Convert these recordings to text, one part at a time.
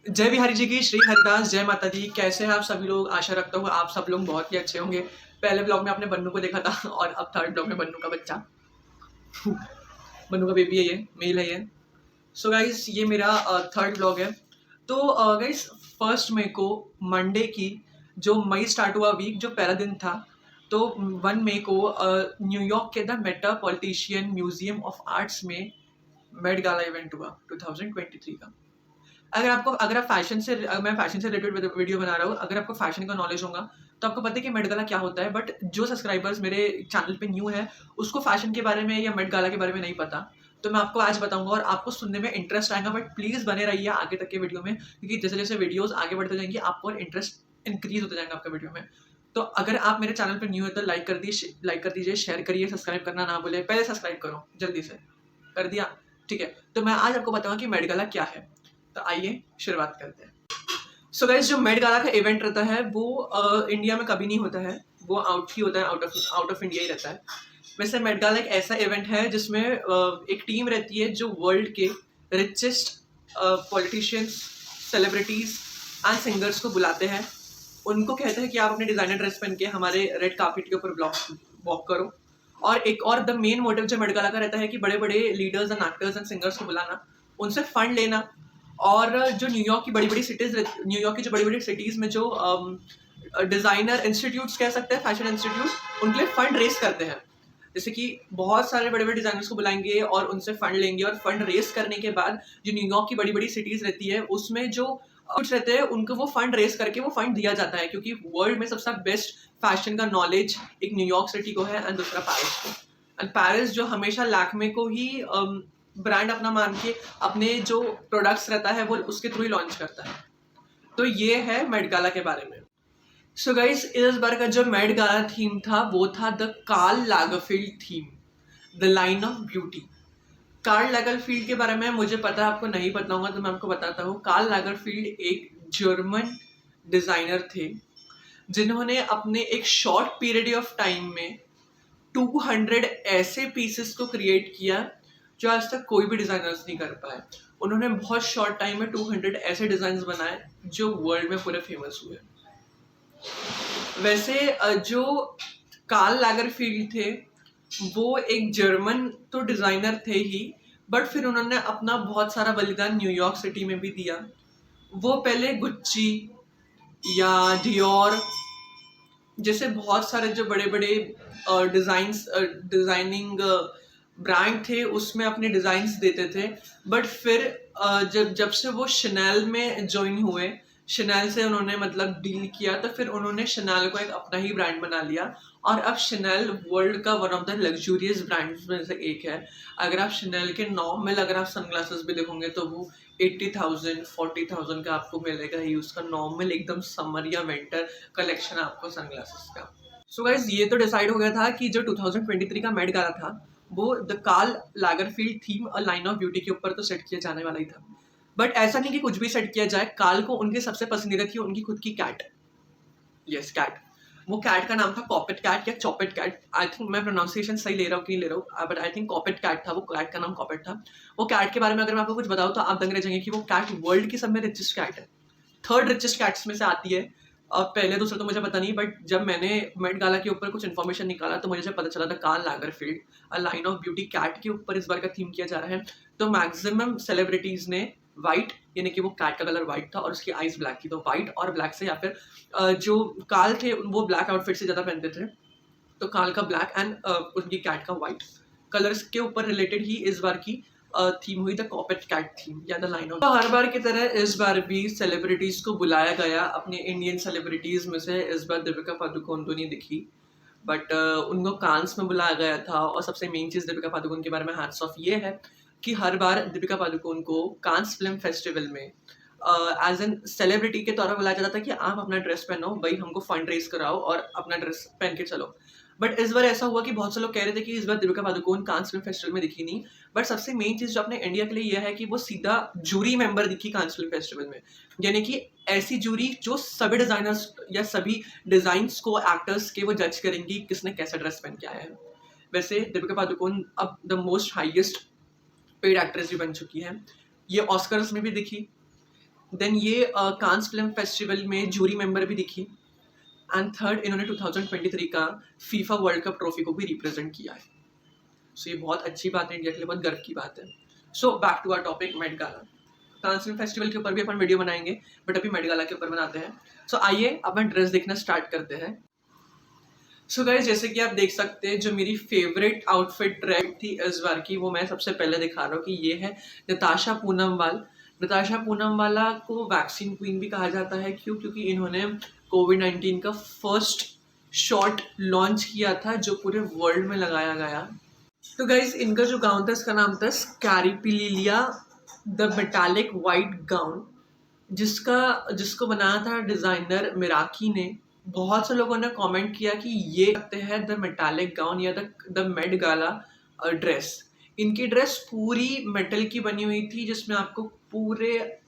जय बिहारी जी की श्री हरिदास, जय माता दी। कैसे हैं आप सभी लोग? आशा रखता हूँ आप सब लोग बहुत ही अच्छे होंगे। पहले ब्लॉग में आपने बन्नू को देखा था और अब थर्ड ब्लॉग में बन्नू का बच्चा, बन्नू का बेबी है, ये मेल है ये। सो गाइस, ये मेरा थर्ड ब्लॉग है। तो गाइस, फर्स्ट मई को मंडे की जो मई स्टार्ट हुआ वीक, जो पहला दिन था, तो 1 मई को न्यूयॉर्क के the metropolitan museum of arts में मेट गाला इवेंट हुआ 2023 का। अगर आप फैशन से, मैं फैशन से रिलेटेड वीडियो बना रहा हूँ, अगर आपको फैशन का नॉलेज होगा तो आपको पता है कि मेट गाला क्या होता है। बट जो सब्सक्राइबर्स मेरे चैनल पे न्यू है, उसको फैशन के बारे में या मेट गाला के बारे में नहीं पता, तो मैं आपको आज बताऊंगा और आपको सुनने में इंटरेस्ट आएगा। बट प्लीज बने रहिए आगे तक के वीडियो में, क्योंकि जैसे जैसे वीडियोस आगे बढ़ते जाएंगे आपको और इंटरेस्ट इंक्रीज होता जाएगा आपका वीडियो में। तो अगर आप मेरे चैनल पर न्यू है तो लाइक कर दीजिए, शेयर करिए, सब्सक्राइब करना ना भूले। पहले सब्सक्राइब करो, जल्दी से कर दिया? ठीक है। तो मैं आज आपको बताऊंगा कि मेट गाला क्या है। तो आइए शुरुआत करते हैं। सो गाइस, जो मेट गाला का इवेंट रहता है वो इंडिया में कभी नहीं होता है, वो आउट ही होता है, आउट ऑफ इंडिया ही रहता है। वैसे मेट गाला एक ऐसा इवेंट है जिसमें एक टीम रहती है जो वर्ल्ड के richest politicians, celebrities and singers को बुलाते हैं। उनको कहते हैं कि आप अपने डिजाइनर ड्रेस पहन के हमारे रेड कार्पेट के ऊपर वॉक करो। और एक और द मेन मोटिव जो मेट गाला का रहता है कि बड़े बड़े leaders and actors and singers को बुलाना, उनसे फंड लेना। और जो न्यूयॉर्क की बड़ी बड़ी सिटीज, न्यूयॉर्क की जो बड़ी बड़ी सिटीज में जो डिजाइनर इंस्टीट्यूट्स कह सकते हैं, फैशन इंस्टीट्यूट, उनके लिए फंड रेस करते हैं। जैसे कि बहुत सारे बड़े बड़े डिजाइनर्स को बुलाएंगे और उनसे फंड लेंगे, और फंड रेस करने के बाद जो न्यूयॉर्क की बड़ी बड़ी सिटीज रहती है उसमें जो कुछ रहते हैं उनको वो फंड रेस करके वो फंड दिया जाता है, क्योंकि वर्ल्ड में सबसे बेस्ट फैशन का नॉलेज एक न्यूयॉर्क सिटी को है एंड दूसरा पेरिस को। एंड पेरिस जो हमेशा लैक्मे को ही ब्रांड अपना मान के अपने जो प्रोडक्ट्स रहता है वो उसके थ्रू ही लॉन्च करता है। तो ये है मेट गाला के बारे में। सो गाइस, इस बार का जो मेट गाला थीम था वो था the Karl Lagerfeld theme, the line of beauty. Karl Lagerfeld के बारे में मुझे पता है, आपको नहीं पता होगा तो मैं आपको बताता हूँ। कार्ल लागरफील्ड एक जर्मन डिजाइनर थे जिन्होंने अपने एक शॉर्ट पीरियड ऑफ टाइम में 200 ऐसे पीसेस को क्रिएट किया जो आज तक कोई भी डिजाइनर्स नहीं कर पाए। उन्होंने बहुत शॉर्ट टाइम में 200 ऐसे डिजाइन बनाए जो वर्ल्ड में पूरे फेमस हुए। वैसे जो कार्ल लागरफील्ड थे वो एक जर्मन तो डिजाइनर थे ही, बट फिर उन्होंने अपना बहुत सारा बलिदान न्यूयॉर्क सिटी में भी दिया। वो पहले गुच्ची या डियोर जैसे बहुत सारे जो बड़े बड़े डिजाइनिंग ब्रांड थे उसमें अपने डिजाइन्स देते थे। बट फिर जब से वो शनेल में ज्वाइन हुए, शनेल से उन्होंने मतलब डील किया, तो फिर उन्होंने शनेल को एक अपना ही ब्रांड बना लिया। और अब शनेल वर्ल्ड का one of the luxurious brands में से एक है। अगर आप शनेल के नॉर्मल अगर आप सनग्लासेस भी देखोगे तो वो 80,000 40,000 का आपको मिलेगा ही, उसका नॉर्मल एकदम समर या विंटर कलेक्शन आपको सनग्लासेस का। सो गाइस, ये तो डिसाइड हो गया था कि जो 2023 का मेट गाला था वो द कार्ल लागरफील्ड थीम और लाइन ऑफ ब्यूटी के ऊपर तो सेट किया जाने वाला ही था। बट ऐसा नहीं कि कुछ भी सेट किया जाए, कार्ल को उनके सबसे पसंदीदा थी उनकी खुद की कैट। Yes, cat. वो कैट का नाम था कॉपेट कैट या चॉपेट कैट। आई थिंक मैं प्रोनाउंसिएशन सही ले रहा हूँ कि नहीं ले रहा हूँ, but I think Choupette cat था। वो कैट का नाम कॉपेट था। वो कैट के बारे में अगर मैं आपको कुछ बताऊँ तो आप दंग रह जाएंगे कि वो कैट वर्ल्ड की सब में रिचेस्ट कैट है, थर्ड रिचेस्ट कैट्स में से आती है। अब पहले दूसरा तो मुझे पता नहीं, बट जब मैंने मेट गाला के ऊपर कुछ इन्फॉर्मेशन निकाला तो मुझे पता चला था Karl Lagerfeld a line of beauty cat के ऊपर इस बार का थीम किया जा रहा है। तो मैक्सिमम सेलिब्रिटीज ने व्हाइट, यानी कि वो कैट का कलर व्हाइट था और उसकी आईज ब्लैक थी, तो व्हाइट और ब्लैक से, या फिर जो कार्ल थे वो ब्लैक आउटफिट से ज्यादा पहनते थे, तो कार्ल का ब्लैक एंड उनकी कैट का व्हाइट कलर्स के ऊपर रिलेटेड ही इस बार की थीम हुई, द कॉपेट कैट थीम या द लाइन ऑफ। तो हर बार की तरह इस बार भी सेलिब्रिटीज को बुलाया गया। अपने इंडियन सेलिब्रिटीज में से इस बार दीपिका पादुकोण तो नहीं दिखी, बट उनको कांस में बुलाया गया था। और सबसे मेन चीज दीपिका पादुकोण के बारे में हैट्स ऑफ ये है कि हर बार दीपिका पादुकोण को कांस फिल्म फेस्टिवल में एज एन सेलिब्रिटी के तौर पर बुलाया जाता था कि आप अपना ड्रेस पहनो भाई, हमको फंड रेस कराओ और अपना ड्रेस पहन के चलो। बट इस बार ऐसा हुआ कि बहुत से लोग कह रहे थे कि इस बार Deepika Padukone Cannes film festival में दिखी नहीं। बट सबसे मेन चीज जो अपने इंडिया के लिए यह है कि वो सीधा जूरी मेंबर दिखी कांस फिल्म फेस्टिवल में, यानी कि ऐसी जूरी जो सभी डिजाइनर्स या सभी डिजाइन्स को, एक्टर्स के वो जज करेंगी किसने कैसा ड्रेस पहन के आया है। वैसे दीपिका पादुकोण अब the most highest paid actress भी बन चुकी है। ये ऑस्कर्स में भी दिखी, देन ये कांस फिल्म फेस्टिवल में जूरी मेंबर भी दिखी। एंड थर्ड, इन्होंने 2023 का फीफा वर्ल्ड कप ट्रॉफी को भी रिप्रेजेंट किया है। सो ये बहुत अच्छी बात है, इंडिया के लिए बहुत गर्व की बात है। So back to our topic, Met Gala. Cannes film festival के ऊपर भी अपन वीडियो बनाएंगे, बट अभी मेट गाला के ऊपर बनाते हैं। सो आइए अपन ड्रेस देखना स्टार्ट करते हैं। सो गाइस, जैसे कि आप देख सकते हैं, जो मेरी फेवरेट आउटफिट ट्रैक थी इस बार की, वो मैं सबसे पहले दिखा रहा हूँ कि ये है नताशा पूनमवाल। नताशा पूनमवाला को वैक्सीन क्वीन भी कहा जाता है। क्यों? क्योंकि इन्होंने कोविड-19 का फर्स्ट शॉट लॉन्च किया था, जो पूरे वर्ल्ड में लगाया गया। तो गाइस, इनका जो गाउन था, इसका नाम था स्कैरिपिलिया द मेटालिक वाइट गाउन, जिसको बनाया था डिजाइनर मिराकी ने। बहुत से लोगों ने कमेंट किया कि ये लगते हैं द मेटालिक गाउन या द मेट गाला ड्रेस। इनकी ड्रेस पूरी मेटल की बनी हुई थी, जिसमें आपको पूरे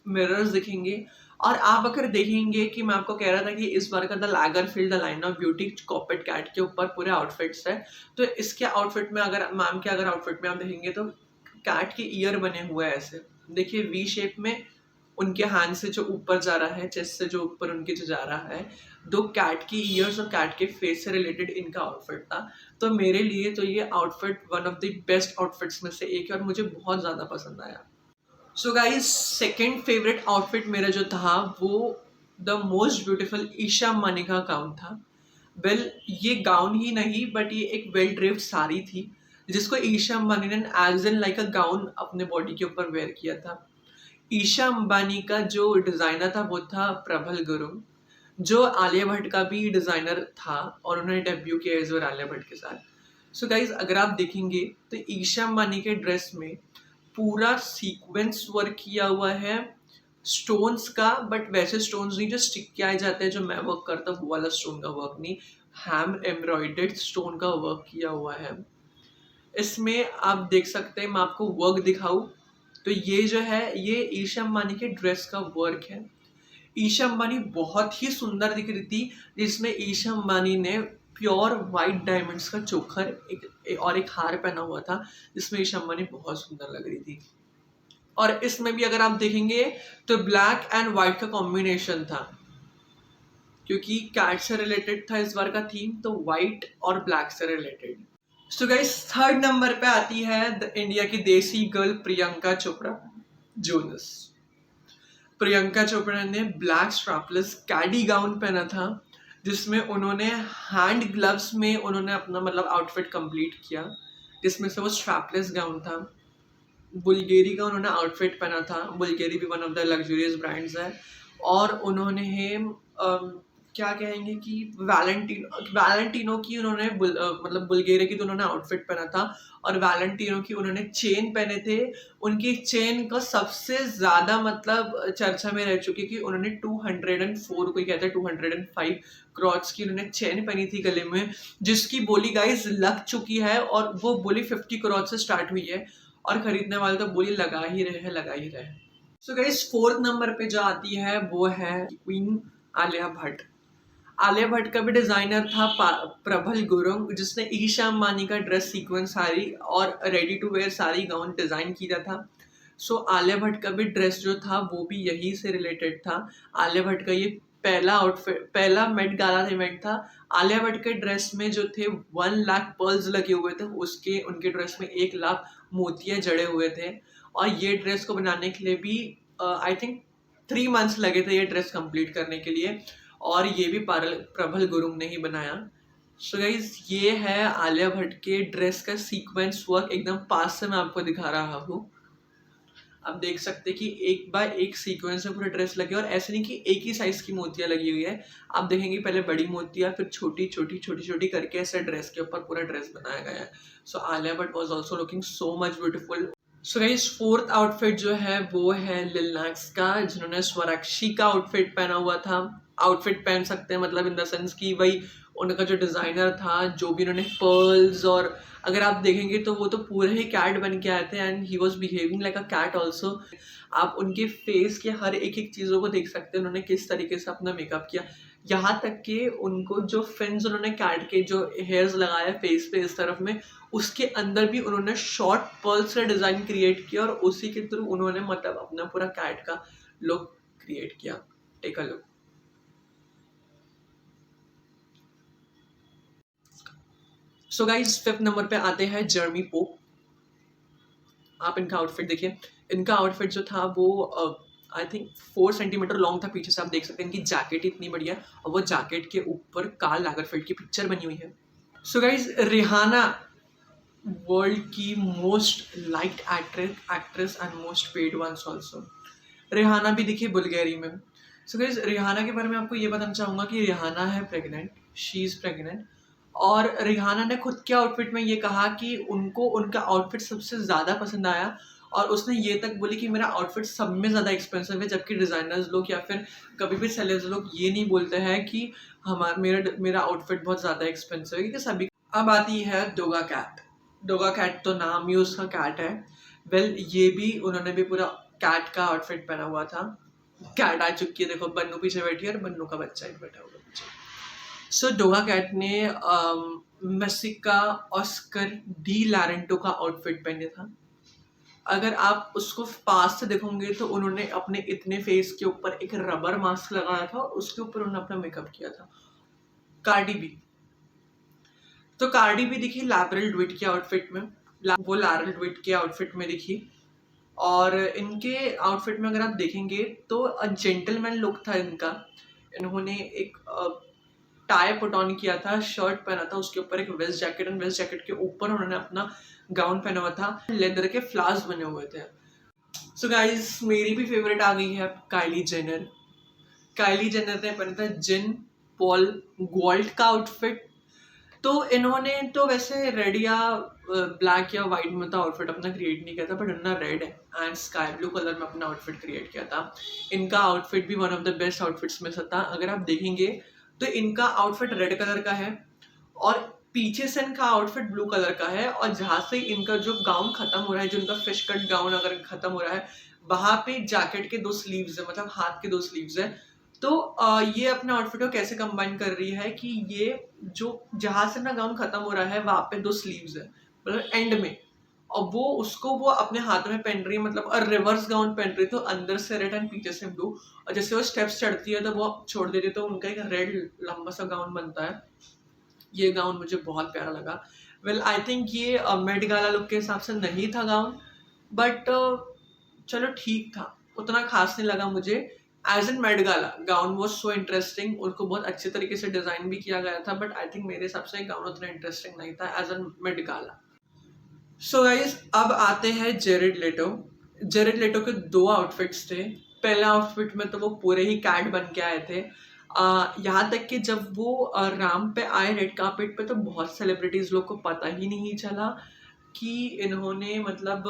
मिरर्स दिखेंगे। और आप अगर देखेंगे कि मैं आपको कह रहा था कि इस बार का the Lagerfeld the line of beauty corporate cat के ऊपर पूरे आउटफिट्स है, तो इसके आउटफिट में अगर मैम के अगर आउटफिट में आप देखेंगे तो कैट के ईयर बने हुए हैं ऐसे, देखिए वी शेप में। उनके हैंड से जो ऊपर जा रहा है, चेस्ट से जो ऊपर उनके जो जा रहा है, दो कैट की ईयर्स और कैट के फेस से रिलेटेड इनका आउटफिट था। तो मेरे लिए तो ये outfit one of the best outfits में से एक है और मुझे बहुत ज़्यादा पसंद आया। So guys, second favourite outfit मेरा जो था वो the most beautiful Isha Ambani का गाउन था। वेल, ये गाउन ही नहीं बट ये एक वेल ड्रेप्ड साड़ी थी, जिसको ईशा अंबानी ने as in like a gown अपने बॉडी के ऊपर वेयर किया था। ईशा अंबानी का जो डिज़ाइनर था वो था प्रभल गुरुंग, जो आलिया भट्ट का भी डिज़ाइनर था और उन्होंने डेब्यू किया इस बार आलिया भट्ट के साथ। सो गाइज, अगर आप देखेंगे तो ईशा अंबानी के ड्रेस में पूरा सीक्वेंस वर्क किया हुआ है स्टोन्स का, बट वैसे स्टोन्स नहीं जो स्टिक किए जाते हैं, जो मैं वर्क करता हूँ वो वाला स्टोन का वर्क नहीं, हैंड एम्ब्रॉयडर्ड स्टोन का वर्क किया हुआ है। इसमें आप देख सकते हैं, मैं आपको वर्क दिखाऊं तो ये जो है ये ईशा अंबानी के ड्रेस का वर्क है। ईशा अंबानी बहुत ही सुंदर दिख रही थी, जिसमें ईशा अंबानी ने प्योर वाइट डायमंड्स का चोकर और एक हार पहना हुआ था, जिसमें ईशा अंबानी बहुत सुंदर लग रही थी। और इसमें भी अगर आप देखेंगे तो ब्लैक एंड व्हाइट का कॉम्बिनेशन था, क्योंकि कैट से रिलेटेड था इस बार का थीम, तो व्हाइट और ब्लैक से related. So guys, third number पे आती है द इंडिया की देसी गर्ल प्रियंका चोपड़ा जोनस। प्रियंका चोपड़ा ने ब्लैक स्ट्रैपलेस कैडी गाउन पहना था, जिसमें उन्होंने हैंड ग्लव्स में उन्होंने अपना मतलब आउटफिट कंप्लीट किया, जिसमें से वो स्ट्रैपलेस गाउन था। बुल्गेरी का उन्होंने आउटफिट पहना था। बुल्गेरी भी one of the luxurious brands है। और उन्होंने क्या कहेंगे कि वैलेंटिनो की उन्होंने मतलब बुल्गेरिया की तो उन्होंने आउटफिट पहना था, और वैलेंटिनो की उन्होंने चेन पहने थे। उनकी चेन का सबसे ज़्यादा मतलब चर्चा में रह चुकी कि उन्होंने 204, कोई कहता है 205 क्रॉट्स की उन्होंने चेन पहनी थी गले में, जिसकी बोली गाइस लग चुकी है, और वो बोली 50 क्रॉट से स्टार्ट हुई है, और खरीदने वाले तो बोली लगा ही रहे हैं, लगा ही रहे। सो गाइस, फोर्थ नंबर पे जो आती है वो है क्वीन आलिया भट्ट। आलिया भट्ट का भी डिजाइनर था प्रभल गुरुंग, जिसने ईशा अंबानी का ड्रेस सीक्वेंस साड़ी और ready to wear sari gown design किया था। सो आलिया भट्ट का भी ड्रेस जो था वो भी यही से रिलेटेड था। आलिया भट्ट का ये पहला आउटफिट, पहला मेट गाला इवेंट था। आलिया भट्ट के ड्रेस में जो थे 1 लाख पर्ल्स लगे हुए थे, उसके उनके ड्रेस में 1 लाख मोतियां जड़े हुए थे। और ये ड्रेस को बनाने के लिए भी आई थिंक 3 मंथ्स लगे थे ये ड्रेस कंप्लीट करने के लिए, और ये भी प्रभल गुरुंग ने ही बनाया। सो गाइज, ये है आलिया भट्ट के ड्रेस का सीक्वेंस वर्क, एकदम पास से मैं आपको दिखा रहा हूँ। आप देख सकते हैं कि एक बाय एक सीक्वेंस में पूरा ड्रेस लगे, और ऐसे नहीं कि एक ही साइज की मोतियां लगी हुई है। आप देखेंगे पहले बड़ी मोतियां, फिर छोटी छोटी छोटी छोटी करके ऐसे ड्रेस के ऊपर पूरा ड्रेस बनाया गया है। So Alia Bhatt was also looking so much beautiful. So guys, fourth outfit जो है वो है लिल नैक्स का, जिन्होंने स्वराक्षी का आउटफिट पहना हुआ था। आउटफिट पहन सकते हैं मतलब इन द सेंस कि वही उनका जो डिज़ाइनर था, जो भी उन्होंने पर्ल्स, और अगर आप देखेंगे तो वो तो पूरे ही कैट बन के आए थे, and he was behaving like a cat also. आप उनके फेस के हर एक एक चीज़ों को देख सकते हैं, उन्होंने किस तरीके से अपना मेकअप किया। यहाँ तक कि उनको जो फिन्स उन्होंने कैट के जो हेयर्स लगाया फेस पे इस तरफ में, उसके अंदर भी उन्होंने शॉर्ट पर्ल से डिज़ाइन क्रिएट किया, और उसी के थ्रू उन्होंने मतलब अपना पूरा कैट का लुक क्रिएट किया। Take a look. So guys 5th number पे आते हैं जर्मी पोप। आप इनका आउटफिट देखिए। इनका आउटफिट जो था वो आई थिंक 4 सेंटीमीटर लॉन्ग था। पीछे से आप देख सकते हैं इनकी जैकेट इतनी बढ़िया, और वो जैकेट के ऊपर कार्ल लागरफेल्ड की पिक्चर बनी हुई है। सो गाइज रिहाना वर्ल्ड की most liked actress and most paid ones also. Rihanna भी दिखी बुल्गारी में। सो गाइज रिहाना के बारे में आपको ये बताना चाहूँगा कि रिहाना है प्रेग्नेंट, शी इज़ प्रेग्नेंट। और रिहाना ने खुद के आउटफिट में ये कहा कि उनको उनका आउटफिट सबसे ज़्यादा पसंद आया, और उसने ये तक बोली कि मेरा आउटफिट सब में ज़्यादा एक्सपेंसिव है। जबकि डिज़ाइनर्स लोग या फिर कभी भी सेलर्स लोग ये नहीं बोलते हैं कि मेरा आउटफिट बहुत ज़्यादा एक्सपेंसिव है, क्योंकि सभी। अब आती है डोगा कैट। डोगा कैट तो नाम ही उसका कैट है। वेल ये भी उन्होंने भी पूरा कैट का आउटफिट पहना हुआ था। कैट आ चुकी है, देखो बन्नू पीछे बैठी है और बन्नू का बच्चा ही बैठा हुआ पीछे। सो डोगा कैट ने मेसिका ऑस्कर डी लैरेंटो का आउटफिट पहने था। अगर आप उसको पास से देखोगे तो उन्होंने अपने इतने फेस के ऊपर एक रबर मास्क लगाया था और उसके ऊपर उन्होंने अपना मेकअप किया था। कार्डी बी, तो कार्डी भी दिखी लैरेल ड्विट के आउटफिट में। वो लैरेल ड्विट के आउटफिट में दिखी, और इनके आउटफिट में अगर आप देखेंगे तो जेंटलमैन लुक था इनका। इन्होंने एक टाई पुट ऑन किया था, शर्ट पहना था, उसके ऊपर एक वेस्ट जैकेट, और वेस्ट जैकेट के ऊपर उन्होंने अपना गाउन पहना हुआ था। लेदर के फ्लावर्स बने हुए थे। सो गाइज मेरी भी फेवरेट आ गई है काइली जेनर। काइली जेनर ने पहना था जिन पॉल गोल्ड का आउटफिट। तो इन्होंने तो वैसे रेड या ब्लैक या वाइट में तो आउटफिट अपना क्रिएट नहीं किया था, बट इन्होंने red and sky blue colour में अपना आउटफिट क्रिएट किया था। इनका आउटफिट भी one of the best outfits में से था। अगर आप देखेंगे तो इनका आउटफिट रेड कलर का है, और पीछे से इनका आउटफिट ब्लू कलर का है, और जहाँ से इनका जो गाउन खत्म हो रहा है, जो इनका फिश कट गाउन अगर खत्म हो रहा है, वहां पे जैकेट के 2 स्लीव्स है, मतलब हाथ के 2 स्लीव्स है। तो ये अपने आउटफिट को कैसे कंबाइन कर रही है कि ये जो जहां से ना गाउन खत्म हो रहा है वहां पे 2 स्लीव्स है, मतलब एंड में, और वो अपने हाथ में पहन रही है, मतलब और रिवर्स गाउन पहन रही है, तो अंदर से रेड एंड पीछे से ब्लू। और जैसे वो स्टेप्स चढ़ती है तो वो छोड़ देती है, तो उनका एक रेड लंबा सा गाउन बनता है। ये गाउन मुझे बहुत प्यारा लगा। वेल आई थिंक ये मेट गाला लुक के हिसाब से नहीं था गाउन, बट चलो ठीक था, उतना खास नहीं लगा मुझे। As an Met Gala gown was so interesting, उसको बहुत अच्छे तरीके से डिजाइन भी किया गया था, बट आई थिंक मेरे हिसाब से गाउन उतना इंटरेस्टिंग नहीं था as an Met Gala. So guys अब आते हैं जेरेड लेटो। जेरेड लेटो के 2 आउटफिट्स थे। पहला आउटफिट में तो वो पूरे ही कैट बन के आए थे। यहाँ तक कि जब वो राम पे आए रेड कार्पेट पे, तो बहुत सेलिब्रिटीज लोग को पता ही नहीं चला कि इन्होंने मतलब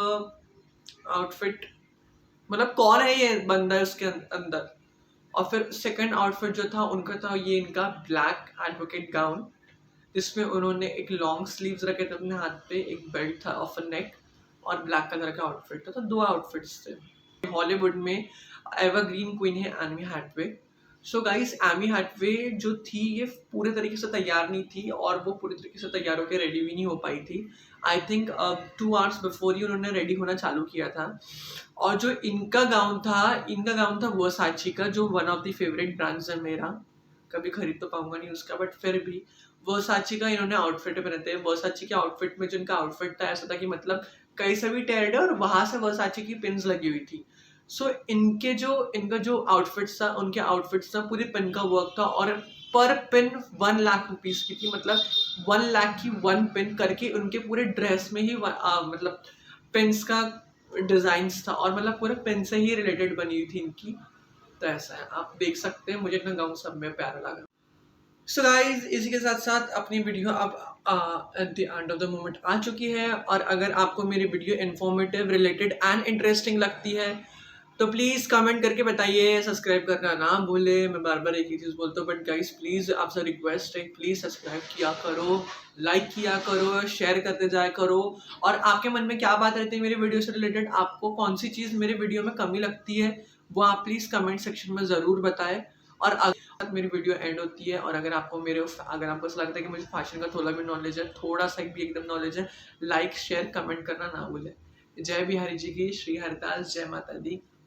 आउटफिट, मतलब कौन है ये बंदा है उसके अंदर। और फिर सेकंड आउटफिट जो था उनका था ये इनका ब्लैक एडवोकेट गाउन, जिसमें उन्होंने एक लॉन्ग स्लीव्स रखे थे अपने हाथ पे, एक बेल्ट था ऑफ अ नेक, और ब्लैक कलर का आउटफिट था। तो 2 आउटफिट्स थे। हॉलीवुड में एवरग्रीन क्वीन है Anne Hathaway. So guys Anne Hathaway जो थी ये पूरे तरीके से तैयार नहीं थी, और वो पूरे तरीके से तैयार होकर रेडी भी नहीं हो पाई थी। I think 2 hours before he उन्होंने रेडी होना चालू किया था। और जो इनका गाउन था वर्साची का, जो one of the favourite brands है मेरा। कभी खरीद तो पाऊंगा नहीं उसका, बट फिर भी वर्साची का इन्होंने आउटफिट पहने थे। वर्साची के आउटफिट में जो इनका आउटफिट था ऐसा था कि मतलब कहीं से भी टेयर्ड है और वहां से वर्साची की पिन्स लगी हुई थी। सो इनका जो आउटफिट्स था, उनके आउटफिट्स था पूरी पिन का वर्क था, और पर पिन 1 लाख रुपीस की थी। मतलब 1 लाख की 1 पिन करके उनके पूरे ड्रेस में ही मतलब पिन्स का डिजाइन्स था, और मतलब पूरे पिन से ही रिलेटेड बनी हुई थी इनकी। तो ऐसा है, आप देख सकते हैं, मुझे इतना गाउन सब में प्यारा लगा। सो गाइज इसी के साथ साथ अपनी वीडियो अब at the end of the moment आ चुकी है। और अगर आपको मेरी video informative, related and interesting लगती है तो प्लीज़ कमेंट करके बताइए। सब्सक्राइब करना ना भूले। मैं बार बार एक ही चीज़ बोलता हूँ, बट गाइज प्लीज़ आपसे रिक्वेस्ट है, प्लीज़ सब्सक्राइब किया करो, लाइक किया करो, शेयर करते जाया करो। और आपके मन में क्या बात रहती है मेरी वीडियो से रिलेटेड, आपको कौन सी चीज़ मेरी वीडियो में कमी लगती है, वो आप प्लीज़ कमेंट सेक्शन में ज़रूर बताएं। और अगर मेरी वीडियो एंड होती है, और अगर आपको ऐसा लगता है कि मुझे फैशन का थोड़ा भी नॉलेज है, थोड़ा सा भी एकदम नॉलेज है, लाइक शेयर कमेंट करना ना भूलें। जय बिहारी जी की, श्री हरिदास, जय माता दी।